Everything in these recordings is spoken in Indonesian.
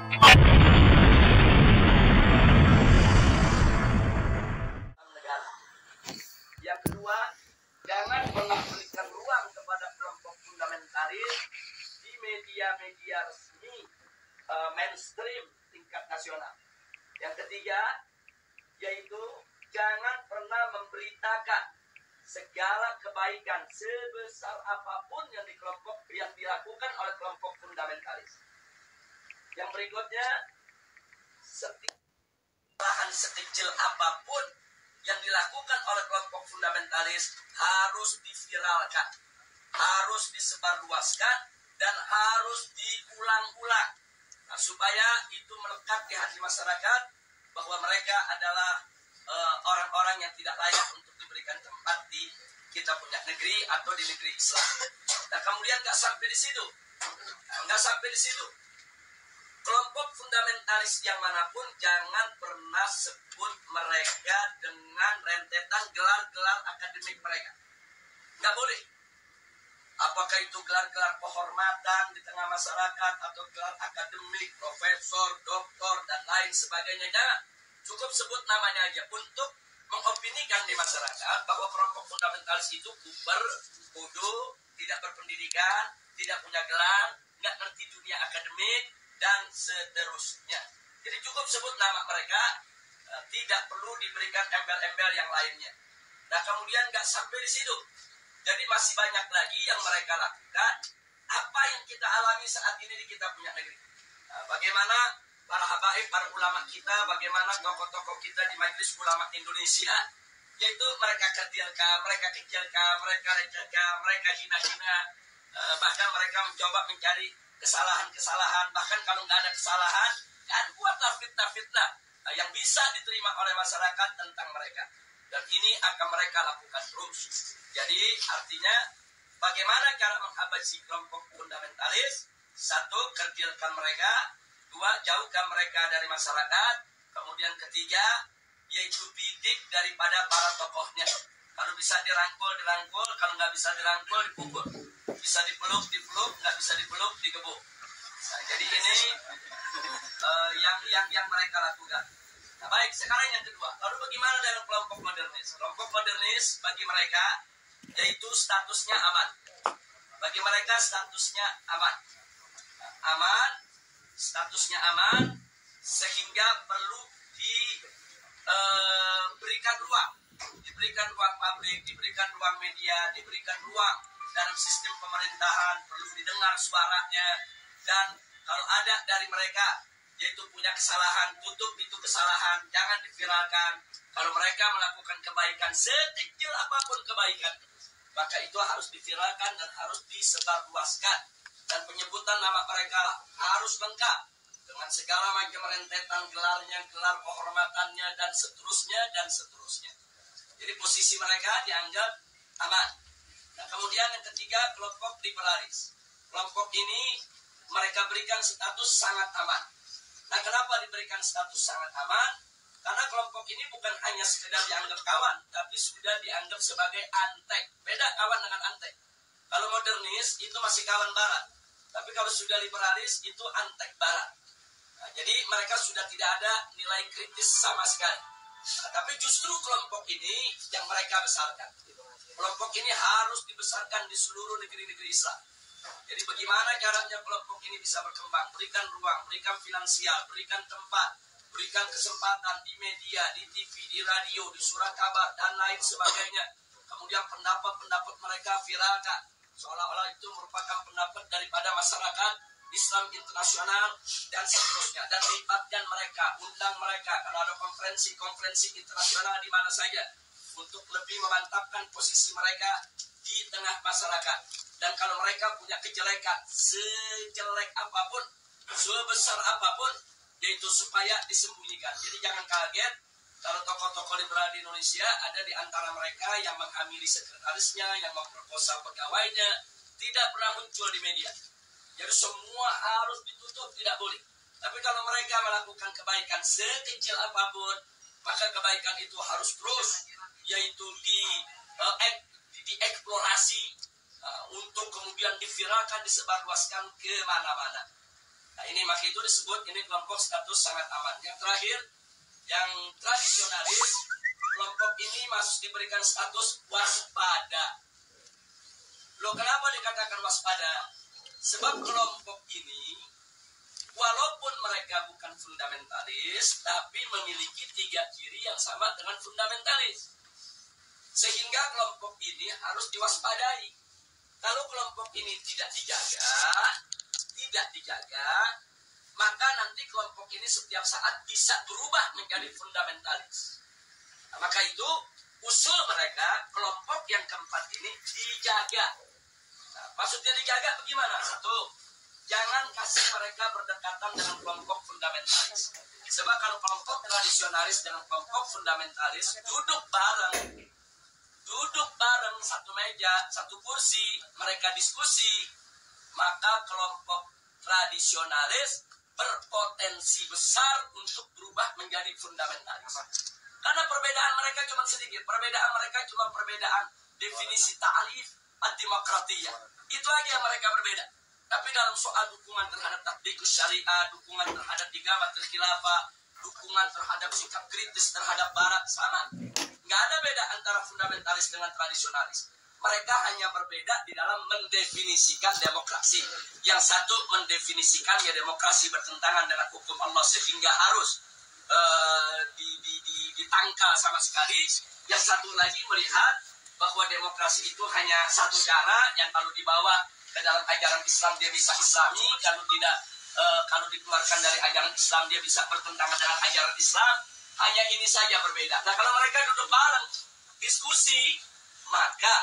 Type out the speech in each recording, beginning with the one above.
Yang kedua, jangan pernah berikan ruang kepada kelompok fundamentalis di media-media resmi mainstream tingkat nasional. Yang ketiga, yaitu jangan pernah memberitakan segala kebaikan sebesar apapun yang dilakukan oleh kelompok fundamentalis. Yang berikutnya, kesalahan sekecil apapun yang dilakukan oleh kelompok fundamentalis harus diviralkan, harus disebarluaskan, dan harus diulang-ulang. Nah, supaya itu melekat di hati masyarakat bahwa mereka adalah orang-orang yang tidak layak untuk diberikan tempat di kita punya negeri atau di negeri Islam. Nah, kemudian nggak sampai di situ. Kelompok fundamentalis yang manapun jangan pernah sebut mereka dengan rentetan gelar-gelar akademik mereka. Nggak boleh. Apakah itu gelar-gelar kehormatan di tengah masyarakat atau gelar akademik, profesor, doktor, dan lain sebagainya. Jangan. Cukup sebut namanya aja untuk mengopinikan di masyarakat bahwa kelompok fundamentalis itu kuper, bodoh, tidak berpendidikan, tidak punya gelar, nggak ngerti dunia akademik, dan seterusnya. Jadi cukup sebut nama mereka, tidak perlu diberikan embel-embel yang lainnya. Nah, kemudian nggak sampai di situ. Jadi masih banyak lagi yang mereka lakukan. Apa yang kita alami saat ini di kita punya negeri. Nah, bagaimana para habaib, para ulama kita, bagaimana tokoh-tokoh kita di Majelis Ulama Indonesia, yaitu mereka kecilkan, mereka recehkan, mereka hina-hina, bahkan mereka mencoba mencari kesalahan-kesalahan, bahkan kalau nggak ada kesalahan, kan buatlah fitnah-fitnah yang bisa diterima oleh masyarakat tentang mereka. Dan ini akan mereka lakukan terus. Jadi artinya bagaimana cara menghabisi kelompok fundamentalis? Satu, kerdilkan mereka. Dua, jauhkan mereka dari masyarakat. Kemudian ketiga, yaitu bidik daripada para tokohnya. Kalau bisa dirangkul, kalau nggak bisa dirangkul, dipukul. Bisa dipeluk, nggak bisa dipeluk, digebuk. Nah, jadi ini yang mereka lakukan. Nah, baik, sekarang yang kedua. Lalu bagaimana dengan kelompok modernis? Kelompok modernis bagi mereka, yaitu statusnya aman. Bagi mereka statusnya aman. Aman, statusnya aman, sehingga perlu diberikan ruang. Diberikan ruang publik, diberikan ruang media, diberikan ruang dalam sistem pemerintahan, perlu didengar suaranya. Dan kalau ada dari mereka yaitu punya kesalahan, tutup itu kesalahan, jangan diviralkan. Kalau mereka melakukan kebaikan, sekecil apapun kebaikan, maka itu harus diviralkan dan harus disebarluaskan. Dan penyebutan nama mereka harus lengkap dengan segala macam rentetan gelarnya, gelar kehormatannya, dan seterusnya, dan seterusnya. Jadi posisi mereka dianggap aman. Nah, kemudian yang ketiga, kelompok liberalis. Kelompok ini mereka berikan status sangat aman. Nah, kenapa diberikan status sangat aman? Karena kelompok ini bukan hanya sekedar dianggap kawan, tapi sudah dianggap sebagai antek. Beda kawan dengan antek. Kalau modernis itu masih kawan barat, tapi kalau sudah liberalis itu antek barat. Nah, jadi mereka sudah tidak ada nilai kritis sama sekali. Nah, tapi justru kelompok ini yang mereka besarkan. Kelompok ini harus dibesarkan di seluruh negeri-negeri Islam. Jadi bagaimana caranya kelompok ini bisa berkembang? Berikan ruang, berikan finansial, berikan tempat, berikan kesempatan di media, di TV, di radio, di surat kabar, dan lain sebagainya. Kemudian pendapat-pendapat mereka viralkan. Seolah-olah itu merupakan pendapat daripada masyarakat Islam internasional dan seterusnya. Dan libatkan mereka, undang mereka kalau ada konferensi internasional di mana saja untuk lebih memantapkan posisi mereka di tengah masyarakat. Dan kalau mereka punya kejelekan, sejelek apapun, sebesar apapun, yaitu supaya disembunyikan. Jadi jangan kaget kalau tokoh-tokoh liberal di Indonesia ada di antara mereka yang menghamili sekretarisnya, yang memperkosa pegawainya, tidak pernah muncul di media. Jadi semua harus ditutup, tidak boleh. Tapi kalau mereka melakukan kebaikan sekecil apapun, maka kebaikan itu harus terus, yaitu dieksplorasi untuk kemudian diviralkan, disebarluaskan ke mana-mana. Nah ini maka itu disebut ini kelompok status sangat aman. Yang terakhir, yang tradisionalis, kelompok ini masih diberikan status waspada. Loh kenapa dikatakan waspada? Sebab kelompok ini walaupun mereka bukan fundamentalis, tapi memiliki 3 ciri yang sama dengan fundamentalis. Sehingga kelompok ini harus diwaspadai. Kalau kelompok ini tidak dijaga, maka nanti kelompok ini setiap saat bisa berubah menjadi fundamentalis. Nah, maka itu usul mereka, kelompok yang keempat ini dijaga. Nah, maksudnya dijaga bagaimana? Satu, jangan kasih mereka berdekatan dengan kelompok fundamentalis. Sebab kalau kelompok tradisionalis dengan kelompok fundamentalis duduk bareng satu meja, satu kursi, mereka diskusi, maka kelompok tradisionalis berpotensi besar untuk berubah menjadi fundamentalis. Karena perbedaan mereka cuma sedikit, perbedaan definisi ta'alif ad-demokratiyah. Itu aja yang mereka berbeda. Tapi dalam soal dukungan terhadap tatbikus syariah, dukungan terhadap igamatul khilafah, dukungan terhadap sikap kritis terhadap barat, sama. Nggak ada beda antara fundamentalis dengan tradisionalis. Mereka hanya berbeda di dalam mendefinisikan demokrasi. Yang satu mendefinisikan ya demokrasi bertentangan dengan hukum Allah sehingga harus ditangkal sama sekali. Yang satu lagi melihat bahwa demokrasi itu hanya satu cara yang kalau dibawa ke dalam ajaran Islam dia bisa Islami, kalau dikeluarkan dari ajaran Islam dia bisa bertentangan dengan ajaran Islam. Hanya ini saja berbeda. Nah kalau mereka duduk bareng diskusi, maka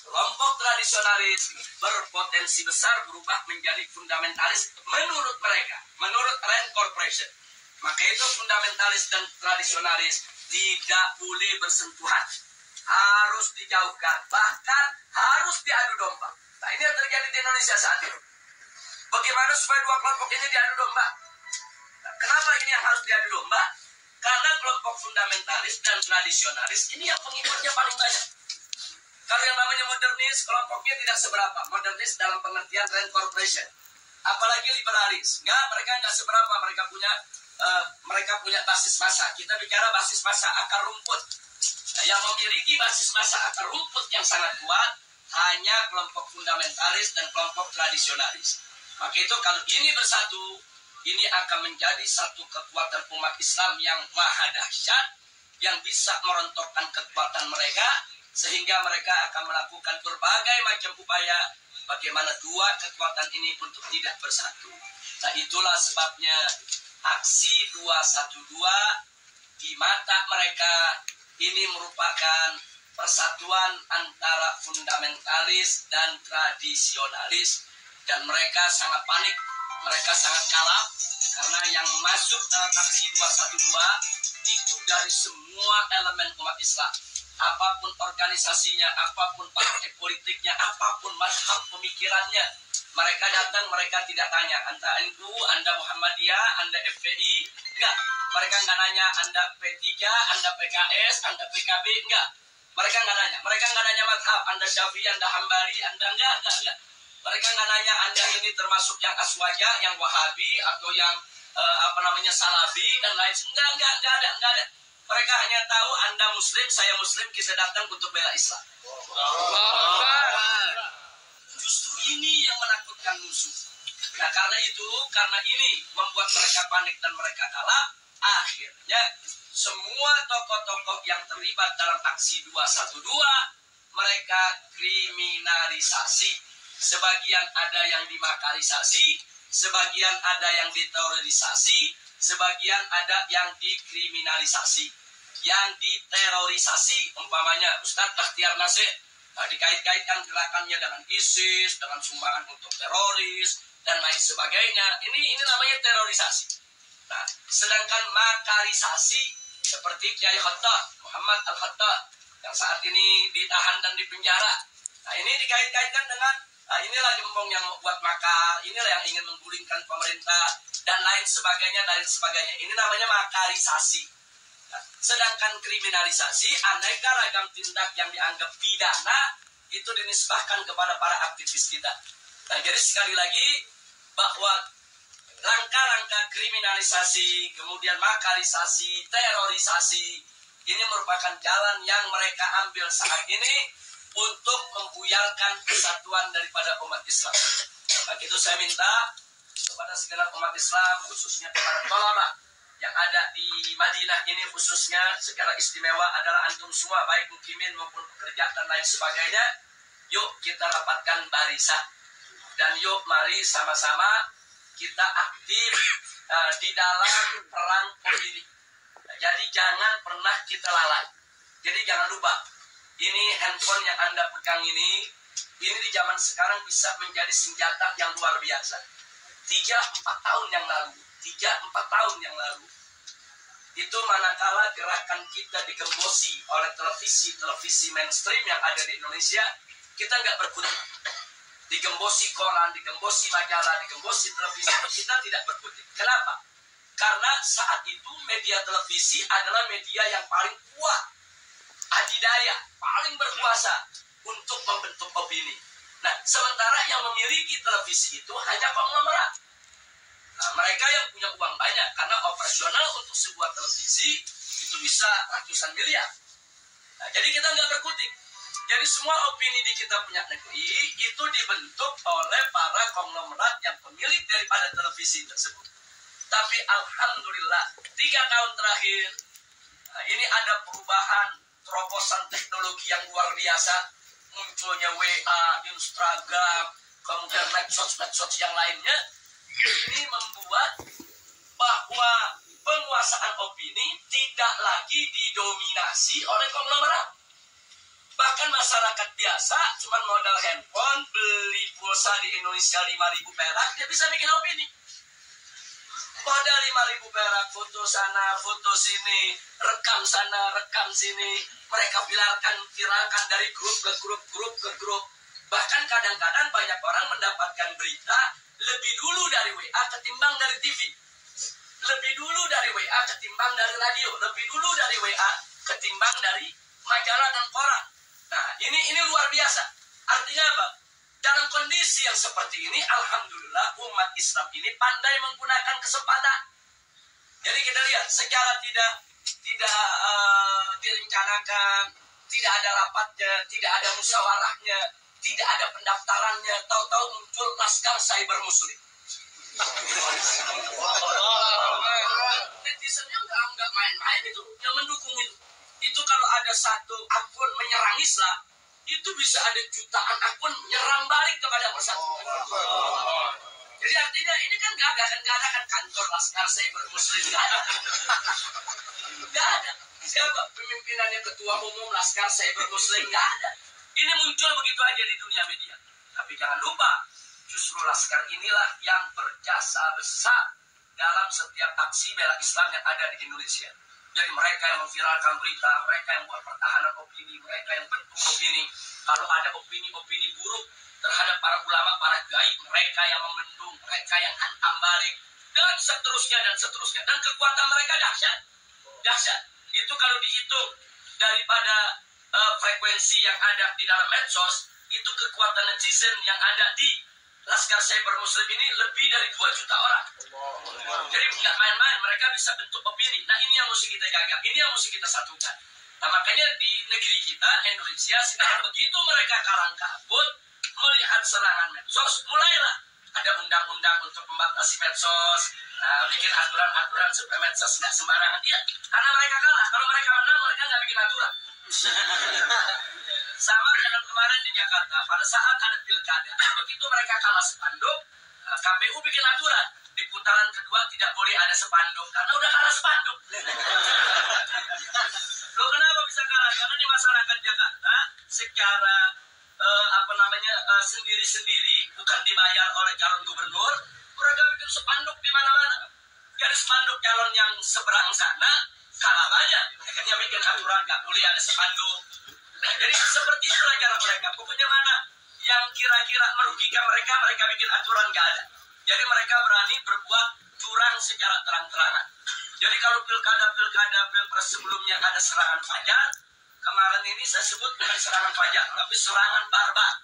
kelompok tradisionalis berpotensi besar berubah menjadi fundamentalis menurut mereka, menurut Rand Corporation. Maka itu fundamentalis dan tradisionalis tidak boleh bersentuhan, harus dijauhkan, bahkan harus diadu domba. Nah ini yang terjadi di Indonesia saat ini. Bagaimana supaya dua kelompok ini diadu domba? Nah, kenapa ini yang harus diadu domba? Karena kelompok fundamentalis dan tradisionalis ini yang pengikutnya paling banyak. Kalau yang namanya modernis, kelompoknya tidak seberapa. Modernis dalam pengertian Rand Corporation. Apalagi liberalis. Mereka nggak seberapa. Mereka punya basis massa. Kita bicara basis massa akar rumput. Nah, yang memiliki basis massa akar rumput yang sangat kuat hanya kelompok fundamentalis dan kelompok tradisionalis. Maka itu kalau ini bersatu, ini akan menjadi satu kekuatan umat Islam yang maha dahsyat, yang bisa merontokkan kekuatan mereka, sehingga mereka akan melakukan berbagai macam upaya bagaimana dua kekuatan ini untuk tidak bersatu. Nah itulah sebabnya aksi 212 di mata mereka ini merupakan persatuan antara fundamentalis dan tradisionalis. Dan mereka sangat panik, mereka sangat kalap, karena yang masuk dalam aksi 212 itu dari semua elemen umat Islam. Apapun organisasinya, apapun partai politiknya, apapun mazhab pemikirannya, mereka datang, mereka tidak tanya, Anda NU, Anda Muhammadiyah, Anda FPI, enggak. Mereka enggak nanya, Anda P3, Anda PKS, Anda PKB, enggak. Mereka enggak nanya, mazhab, Anda Syafi'i, Anda Hambali, Anda enggak. Mereka nggak nanya Anda ini termasuk yang Aswaja, yang Wahabi, atau yang Salafi dan lain. Enggak ada. Mereka hanya tahu Anda Muslim, saya Muslim, kita datang untuk bela Islam. Justru ini yang menakutkan musuh. Nah karena ini membuat mereka panik dan mereka kalah. Akhirnya semua tokoh-tokoh yang terlibat dalam aksi 212 mereka kriminalisasi. Sebagian ada yang dimakarisasi, sebagian ada yang diterorisasi, sebagian ada yang dikriminalisasi. Yang diterorisasi, umpamanya Ustadz Bakhtiar Nasir, dikait-kaitkan gerakannya dengan ISIS, dengan sumbangan untuk teroris, dan lain sebagainya. Ini namanya terorisasi. Nah, sedangkan makarisasi, seperti Kiai Khattab, Muhammad Al-Khattab, yang saat ini ditahan dan dipenjara. Nah, ini dikait-kaitkan dengan inilah gembong yang membuat makar, inilah yang ingin menggulingkan pemerintah, dan lain sebagainya. Ini namanya makarisasi. Nah, sedangkan kriminalisasi, aneka ragam tindak yang dianggap pidana, itu dinisbahkan kepada para aktivis kita. Nah, jadi sekali lagi, bahwa kriminalisasi, kemudian makarisasi, terorisasi. Ini merupakan jalan yang mereka ambil saat ini untuk membuyarkan kesatuan daripada umat Islam. Maka itu saya minta kepada segenap umat Islam, khususnya kepada ulama yang ada di Madinah ini khususnya secara istimewa adalah antum semua, baik mukimin maupun pekerja dan lain sebagainya. Yuk kita rapatkan barisan dan yuk mari sama-sama kita aktif di dalam perang opini. Jadi jangan pernah kita lalai. Jadi jangan lupa, ini handphone yang Anda pegang ini di zaman sekarang bisa menjadi senjata yang luar biasa. 3-4 tahun yang lalu, itu manakala gerakan kita digembosi oleh televisi mainstream yang ada di Indonesia, kita nggak berkutik. Digembosi koran, digembosi majalah, digembosi televisi, kita tidak berkutik. Kenapa? Karena saat itu media televisi adalah media yang paling kuat, adidaya, paling berkuasa untuk membentuk opini. Nah, sementara yang memiliki televisi itu hanya konglomerat. Nah, mereka yang punya uang banyak, karena operasional untuk sebuah televisi itu bisa ratusan miliar. Nah, jadi kita nggak berkutik. Jadi semua opini di kita punya negeri itu dibentuk oleh para konglomerat yang pemilik daripada televisi tersebut. Tapi alhamdulillah 3 tahun terakhir ini ada perubahan terobosan teknologi yang luar biasa. Munculnya WA, Instagram, kemudian medsos yang lainnya. Ini membuat bahwa penguasaan opini tidak lagi didominasi oleh konglomerat. Bahkan masyarakat biasa cuma modal handphone, beli pulsa di Indonesia 5.000 perak, dia bisa bikin opini. Modal 5.000 perak, foto sana, foto sini, rekam sana, rekam sini. Mereka viralkan dari grup ke grup. Bahkan kadang-kadang banyak orang mendapatkan berita lebih dulu dari WA ketimbang dari TV. Lebih dulu dari WA ketimbang dari radio. Lebih dulu dari WA ketimbang dari majalah dan koran. Nah, ini luar biasa. Artinya apa? Dalam kondisi yang seperti ini, alhamdulillah umat Islam ini pandai menggunakan kesempatan. Jadi kita lihat secara tidak direncanakan, tidak ada rapatnya, tidak ada musyawarahnya, tidak ada pendaftarannya, tahu-tahu muncul Laskar Cyber Muslim. Netizennya nggak main-main itu, yang mendukung itu. Itu kalau ada satu akun menyerang Islam, itu bisa ada jutaan akun menyerang balik kepada persatuan. Jadi artinya ini kan nggak ada kan kantor Laskar Cyber Muslim, nggak ada. Siapa pemimpinannya, ketua umum Laskar Cyber Muslim, nggak ada. Ini muncul begitu aja di dunia media. Tapi jangan lupa, justru Laskar inilah yang berjasa besar dalam setiap aksi bela Islam yang ada di Indonesia. Jadi mereka yang memviralkan berita, mereka yang buat pertahanan opini, mereka yang bentuk opini. Kalau ada opini-opini buruk terhadap para ulama, para kiai, mereka yang memendung, mereka yang hantam balik, dan seterusnya. Dan kekuatan mereka dahsyat. Itu kalau dihitung daripada frekuensi yang ada di dalam medsos, itu kekuatan netizen yang ada di Laskar Cyber Muslim ini lebih dari 2 juta orang. Jadi nggak main-main, mereka bisa bentuk opini. Nah, ini yang mesti kita jaga, ini yang mesti kita satukan. Nah, makanya di negeri kita, Indonesia, sekarang begitu mereka kalang kabut melihat serangan medsos, mulailah ada undang-undang untuk membatasi medsos, bikin aturan-aturan supaya medsos nggak sembarangan. Iya, karena mereka kalah. Kalau mereka menang, mereka nggak bikin aturan. Sama dengan kemarin di Jakarta, pada saat ada pilkada, begitu mereka kalah spanduk, KPU bikin aturan, di putaran kedua tidak boleh ada spanduk, karena udah kalah spanduk. Loh, kenapa bisa kalah? Karena di masyarakat Jakarta, secara sendiri-sendiri, bukan dibayar oleh calon gubernur, mereka bikin spanduk di mana-mana. Jadi spanduk calon yang seberang sana, kalah banyak. Akhirnya bikin aturan, gak boleh ada spanduk. Nah, jadi seperti itulah cara mereka. Pokoknya mana yang kira-kira merugikan mereka, mereka bikin aturan, gak ada. Jadi mereka berani berbuat curang secara terang-terangan. Jadi kalau pilpres sebelumnya ada serangan fajar, kemarin ini saya sebut bukan serangan fajar, tapi serangan barbar.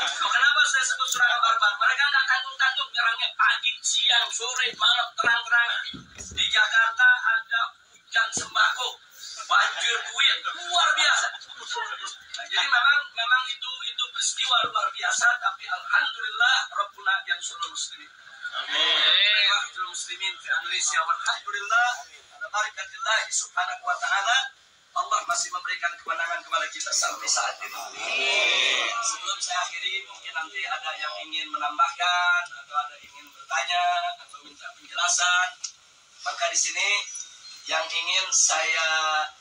Kenapa saya sebut serangan barbar? Mereka nggak tanggung-tanggung nyerangnya pagi siang, sore, malam, terang-terangan. Di Jakarta ada hujan sembako, banjir duit, luar biasa. Nah, jadi memang itu peristiwa luar biasa, tapi alhamdulillah Rabbuna yang seluruh muslimin. Amin. Muslimin di Indonesia, alhamdulillah, ala barakatillah subhanahu wa ta'ala, Allah masih memberikan kemenangan kepada kita sampai saat ini. Sebelum saya akhiri, mungkin nanti ada yang ingin menambahkan atau ada yang ingin bertanya atau minta penjelasan. Maka di sini yang ingin saya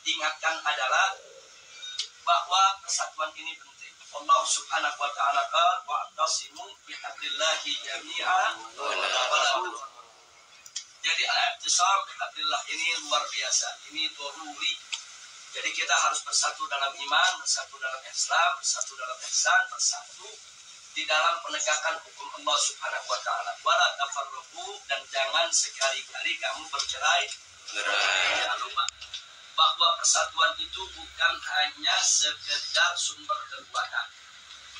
ingatkan adalah bahwa persatuan ini penting. Allah subhanahu wa ta'ala wa'tasimu bihablillahi jami'a wa. Jadi al-i'tisam bihablillah ini luar biasa. Ini doruri. Jadi kita harus bersatu dalam iman, bersatu dalam Islam, bersatu dalam ihsan, bersatu di dalam penegakan hukum Allah subhanahu wa ta'ala. Wala tafarruqu, dan jangan sekali-kali kamu bercerai. Jangan lupa bahwa persatuan itu bukan hanya sekedar sumber kekuatan,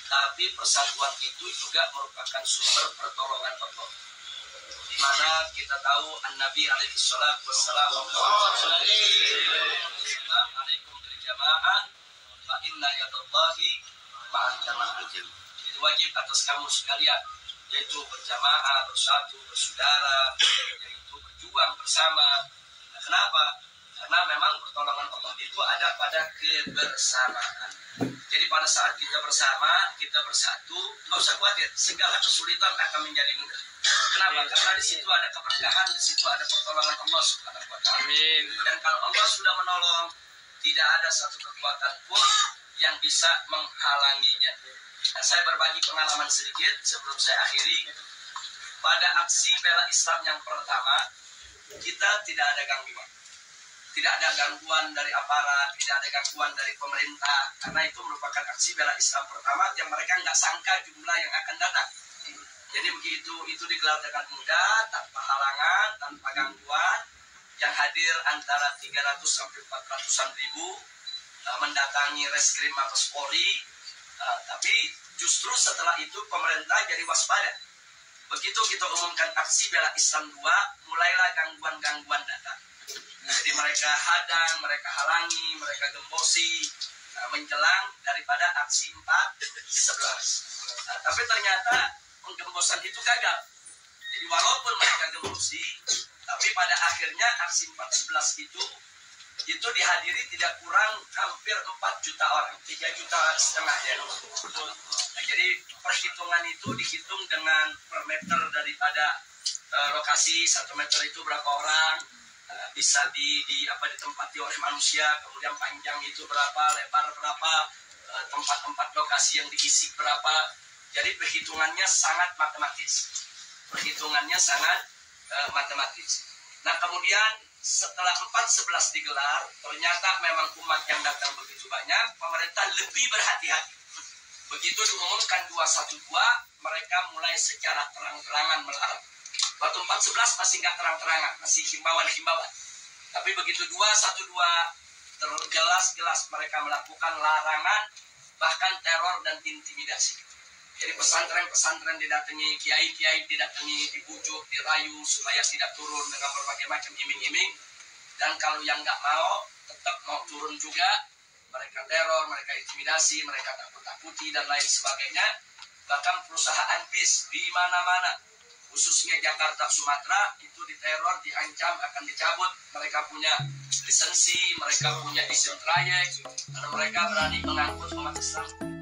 tapi persatuan itu juga merupakan sumber pertolongan Allah. Di mana kita tahu An-Nabi alaihi salatu wassalam alaikum bil jamaah fa inna yadallahi ma'al jamaah. Itu wajib atas kamu sekalian, yaitu berjamaah, bersatu, bersaudara, yaitu berjuang bersama. Nah, kenapa? Karena memang pertolongan Allah itu ada pada kebersamaan. Jadi pada saat kita bersama, kita bersatu, nggak usah khawatir, segala kesulitan akan menjadi mudah. Kenapa? Karena di situ ada keberkahan, di situ ada pertolongan Allah subhanahu wa ta'ala. Amin. Dan kalau Allah sudah menolong, tidak ada satu kekuatan pun yang bisa menghalanginya. Nah, saya berbagi pengalaman sedikit sebelum saya akhiri. Pada aksi bela Islam yang pertama, kita tidak ada gangguan. Tidak ada gangguan dari aparat, tidak ada gangguan dari pemerintah. Karena itu merupakan aksi bela Islam pertama yang mereka nggak sangka jumlah yang akan datang. Jadi begitu itu digelar dengan mudah, tanpa halangan, tanpa gangguan. Yang hadir antara 300 sampai 400-an ribu mendatangi Reskrim Mabes Polri. Tapi justru setelah itu pemerintah jadi waspada. Begitu kita umumkan aksi bela Islam 2, mulailah gangguan-gangguan datang. Jadi mereka hadang, mereka halangi, mereka gembosi menjelang daripada aksi 4/11. Tapi ternyata penggembosan itu gagal. Jadi walaupun mereka gembosi, tapi pada akhirnya aksi 4/11 itu dihadiri tidak kurang hampir 4 juta orang, 3,5 juta ya. Nah, jadi perhitungan itu dihitung dengan per meter daripada lokasi, 1 meter itu berapa orang bisa ditempati oleh manusia, kemudian panjang itu berapa, lebar berapa, tempat-tempat lokasi yang diisi berapa. Jadi perhitungannya sangat matematis. Nah, kemudian setelah 4/11 digelar, ternyata memang umat yang datang begitu banyak, pemerintah lebih berhati-hati. Begitu diumumkan 212, mereka mulai secara terang-terangan melarang. Waktu 4/11 masih nggak terang-terangan, masih himbauan-himbauan. Tapi begitu 212, jelas-jelas mereka melakukan larangan, bahkan teror dan intimidasi. Jadi pesantren-pesantren didatangi, kiai-kiai didatangi, dibujuk, dirayu supaya tidak turun dengan berbagai macam iming-iming. Dan kalau yang nggak mau, tetap mau turun juga, mereka teror, mereka intimidasi, mereka takut-takuti dan lain sebagainya. Bahkan perusahaan bis di mana-mana, khususnya Jakarta, Sumatera, itu diteror, diancam akan dicabut. Mereka punya lisensi, mereka punya izin trayek, karena mereka berani mengangkut umat Islam.